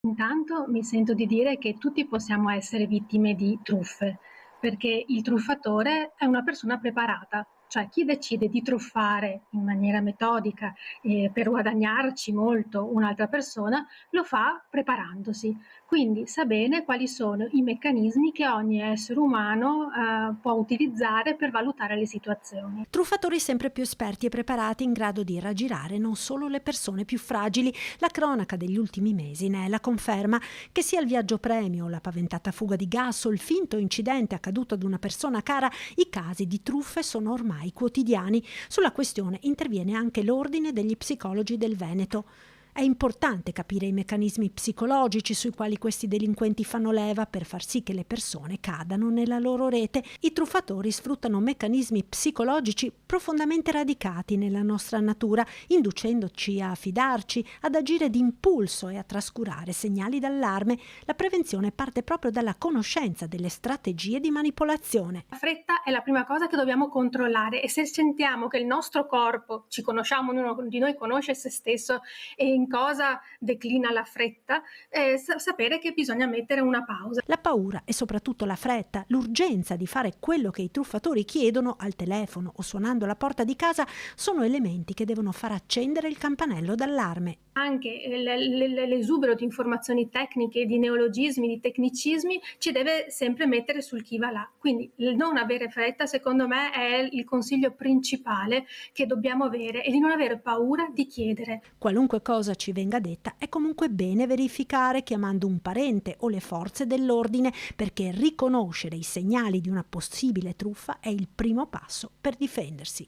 Intanto mi sento di dire che tutti possiamo essere vittime di truffe, perché il truffatore è una persona preparata, cioè chi decide di truffare in maniera metodica per guadagnarci molto un'altra persona, lo fa preparandosi. Quindi sa bene quali sono i meccanismi che ogni essere umano può utilizzare per valutare le situazioni. Truffatori sempre più esperti e preparati in grado di raggirare non solo le persone più fragili. La cronaca degli ultimi mesi ne è la conferma, che sia il viaggio premio, la paventata fuga di gas o il finto incidente accaduto ad una persona cara, i casi di truffe sono ormai quotidiani. Sulla questione interviene anche l'Ordine degli Psicologi del Veneto. È importante capire i meccanismi psicologici sui quali questi delinquenti fanno leva per far sì che le persone cadano nella loro rete. I truffatori sfruttano meccanismi psicologici profondamente radicati nella nostra natura, inducendoci a fidarci, ad agire d'impulso e a trascurare segnali d'allarme. La prevenzione parte proprio dalla conoscenza delle strategie di manipolazione. La fretta è la prima cosa che dobbiamo controllare e se sentiamo che il nostro corpo, ci conosciamo, ognuno di noi conosce se stesso e in cosa declina la fretta, sapere che bisogna mettere una pausa. La paura e soprattutto la fretta, l'urgenza di fare quello che i truffatori chiedono al telefono o suonando alla porta di casa sono elementi che devono far accendere il campanello d'allarme. Anche l'esubero di informazioni tecniche, di neologismi, di tecnicismi ci deve sempre mettere sul chi va là. Quindi il non avere fretta, secondo me, è il consiglio principale che dobbiamo avere e di non avere paura di chiedere. Qualunque cosa ci venga detta è comunque bene verificare chiamando un parente o le forze dell'ordine, perché riconoscere i segnali di una possibile truffa è il primo passo per difendersi.